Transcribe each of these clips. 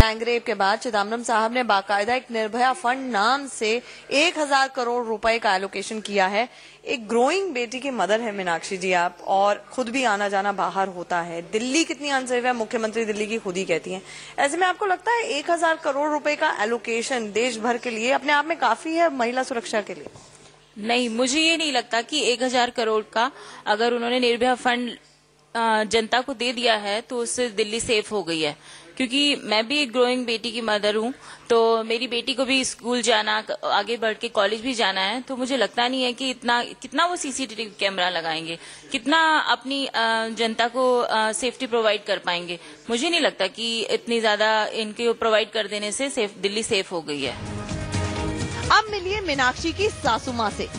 Gangrape के बाद चिदम्बरम साहब ने बाकायदा एक निर्भया फंड नाम से 1000 करोड़ रुपए का एलोकेशन किया है। एक ग्रोइंग बेटी की मदर है मीनाक्षी जी आप, और खुद भी आना जाना बाहर होता है। दिल्ली कितनी अनसेफ है मुख्यमंत्री दिल्ली की खुद ही कहती हैं। ऐसे में आपको लगता है 1000 करोड़ रुपए का एलोकेशन देश भर के लिए अपने आप में काफी है महिला सुरक्षा के लिए? नहीं, मुझे ये नहीं लगता कि 1000 करोड़ का अगर उन्होंने निर्भया फंड जनता को दे दिया है तो उससे दिल्ली सेफ हो गई है। क्योंकि मैं भी एक ग्रोइंग बेटी की मदर हूँ, तो मेरी बेटी को भी स्कूल जाना, आगे बढ़ के कॉलेज भी जाना है, तो मुझे लगता नहीं है कि कितना वो सीसीटीवी कैमरा लगाएंगे, कितना अपनी जनता को सेफ्टी प्रोवाइड कर पाएंगे। मुझे नहीं लगता कि इतनी ज्यादा इनके प्रोवाइड कर देने से दिल्ली सेफ हो गई है। अब मिलिए मीनाक्षी की सासू माँ से,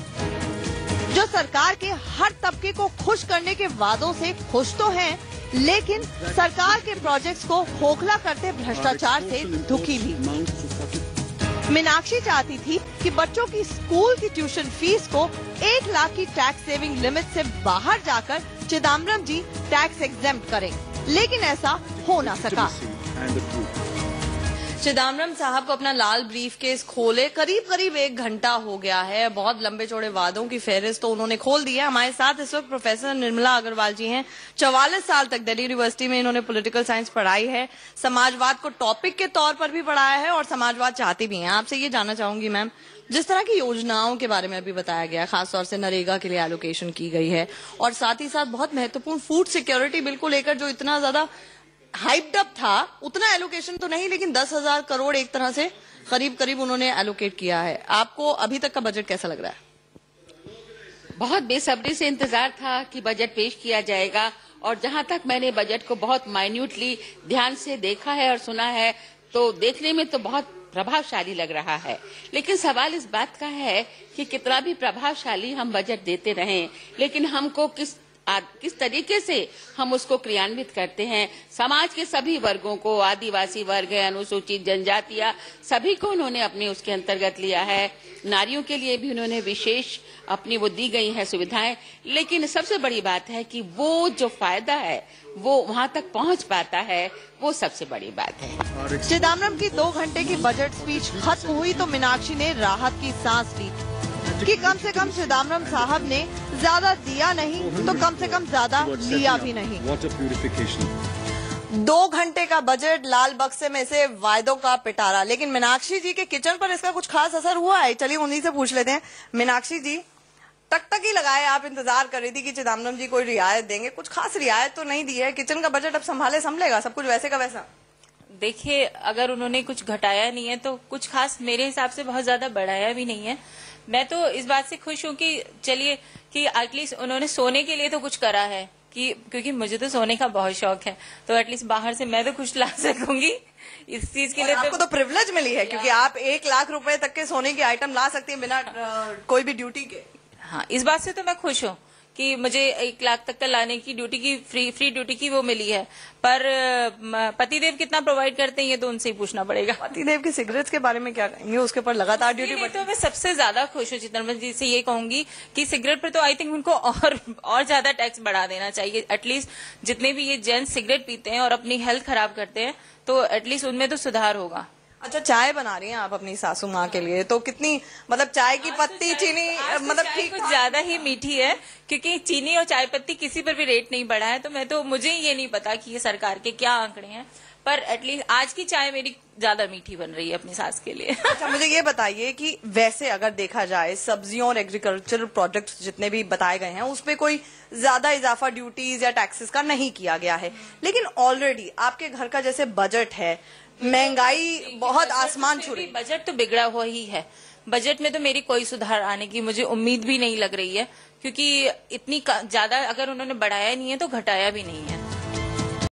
जो सरकार के हर तबके को खुश करने के वादों से खुश तो हैं, लेकिन सरकार के प्रोजेक्ट्स को खोखला करते भ्रष्टाचार से दुखी भी। मीनाक्षी चाहती थी कि बच्चों की स्कूल की ट्यूशन फीस को 1 लाख की टैक्स सेविंग लिमिट से बाहर जाकर चिदम्बरम जी टैक्स एग्जेम्प्ट करें, लेकिन ऐसा हो ना सका। चिदम्बरम साहब को अपना लाल ब्रीफ केस खोले करीब 1 घंटा हो गया है। बहुत लंबे चौड़े वादों की फेहरिस्त तो उन्होंने खोल दी है। हमारे साथ इस वक्त प्रोफेसर निर्मला अग्रवाल जी हैं। 44 साल तक दिल्ली यूनिवर्सिटी में इन्होंने पॉलिटिकल साइंस पढ़ाई है, समाजवाद को टॉपिक के तौर पर भी पढ़ाया है और समाजवाद चाहती भी हैं। आपसे ये जानना चाहूंगी मैम, जिस तरह की योजनाओं के बारे में अभी बताया गया, खासतौर से नरेगा के लिए एलोकेशन की गई है, और साथ ही साथ बहुत महत्वपूर्ण फूड सिक्योरिटी बिल को लेकर जो इतना ज्यादा हाइप्ड अप था, उतना एलोकेशन तो नहीं, लेकिन 10,000 करोड़ एक तरह से करीब उन्होंने एलोकेट किया है। आपको अभी तक का बजट कैसा लग रहा है? बहुत बेसब्री से इंतजार था कि बजट पेश किया जाएगा, और जहां तक मैंने बजट को बहुत माइन्यूटली ध्यान से देखा है और सुना है, तो देखने में तो बहुत प्रभावशाली लग रहा है। लेकिन सवाल इस बात का है कि कितना भी प्रभावशाली हम बजट देते रहें, लेकिन हमको किस तरीके से हम उसको क्रियान्वित करते हैं। समाज के सभी वर्गों को, आदिवासी वर्ग है, अनुसूचित जनजातियां, सभी को उन्होंने अपने उसके अंतर्गत लिया है। नारियों के लिए भी उन्होंने विशेष अपनी वो दी गई है सुविधाएं। लेकिन सबसे बड़ी बात है कि वो जो फायदा है वो वहां तक पहुंच पाता है, वो सबसे बड़ी बात है। चिदम्बरम की 2 घंटे की बजट स्पीच खत्म हुई तो मीनाक्षी ने राहत की सांस ली कि कम से कम चिदम्बरम साहब ने ज्यादा दिया नहीं तो कम से कम ज्यादा लिया भी नहीं। 2 घंटे का बजट, लाल बक्से में से वायदों का पिटारा, लेकिन मीनाक्षी जी के किचन पर इसका कुछ खास असर हुआ है? चलिए उन्हीं से पूछ लेते हैं। मीनाक्षी जी, तक ही लगाए, आप इंतजार कर रही थी कि चिदम्बरम जी कोई रियायत देंगे, कुछ खास रियायत तो नहीं दी है। किचन का बजट अब संभलेगा सब कुछ वैसे का वैसा? देखिए, अगर उन्होंने कुछ घटाया नहीं है तो कुछ खास मेरे हिसाब से बहुत ज्यादा बढ़ाया भी नहीं है। मैं तो इस बात से खुश हूँ कि चलिए कि एटलीस्ट उन्होंने सोने के लिए तो कुछ करा है, कि क्योंकि मुझे तो सोने का बहुत शौक है, तो एटलीस्ट बाहर से मैं तो कुछ ला सकूंगी इस चीज के लिए। आपको तो प्रिविलेज मिली है क्योंकि आप 1 लाख रुपए तक के सोने के आइटम ला सकती हैं बिना कोई भी ड्यूटी के। हाँ, इस बात से तो मैं खुश हूँ कि मुझे 1 लाख तक का लाने की ड्यूटी की फ्री ड्यूटी की वो मिली है। पर पतिदेव कितना प्रोवाइड करते हैं ये तो उनसे ही पूछना पड़ेगा। पतिदेव की सिगरेट्स के बारे में क्या कहेंगे? उसके ऊपर लगातार ड्यूटी तो मैं सबसे ज्यादा खुश हूँ चिदम्बरम जी से ये कहूंगी कि सिगरेट पर तो आई थिंक उनको और ज्यादा टैक्स बढ़ा देना चाहिए। एटलीस्ट जितने भी ये जेंट्स सिगरेट पीते हैं और अपनी हेल्थ खराब करते हैं, तो एटलीस्ट उनमें तो सुधार होगा। अच्छा, चाय बना रही हैं आप अपनी सासू माँ के लिए, तो कितनी, मतलब चाय की पत्ती, चीनी, मतलब ठीक कुछ ज्यादा ही मीठी है, क्योंकि चीनी और चाय पत्ती किसी पर भी रेट नहीं बढ़ा है। तो मुझे ये नहीं पता कि ये सरकार के क्या आंकड़े हैं, पर एटलीस्ट आज की चाय मेरी ज्यादा मीठी बन रही है अपनी सास के लिए। अच्छा, मुझे ये बताइए कि वैसे अगर देखा जाए सब्जियों और एग्रीकल्चरल प्रोडक्ट्स जितने भी बताए गए हैं उसपे कोई ज्यादा इजाफा ड्यूटीज या टैक्सेस का नहीं किया गया है, लेकिन ऑलरेडी आपके घर का जैसे बजट है, महंगाई बहुत आसमान छू रही, बजट तो बिगड़ा हुआ ही है। बजट में तो मेरी कोई सुधार आने की मुझे उम्मीद भी नहीं लग रही है, क्योंकि इतनी ज्यादा अगर उन्होंने बढ़ाया नहीं है तो घटाया भी नहीं है।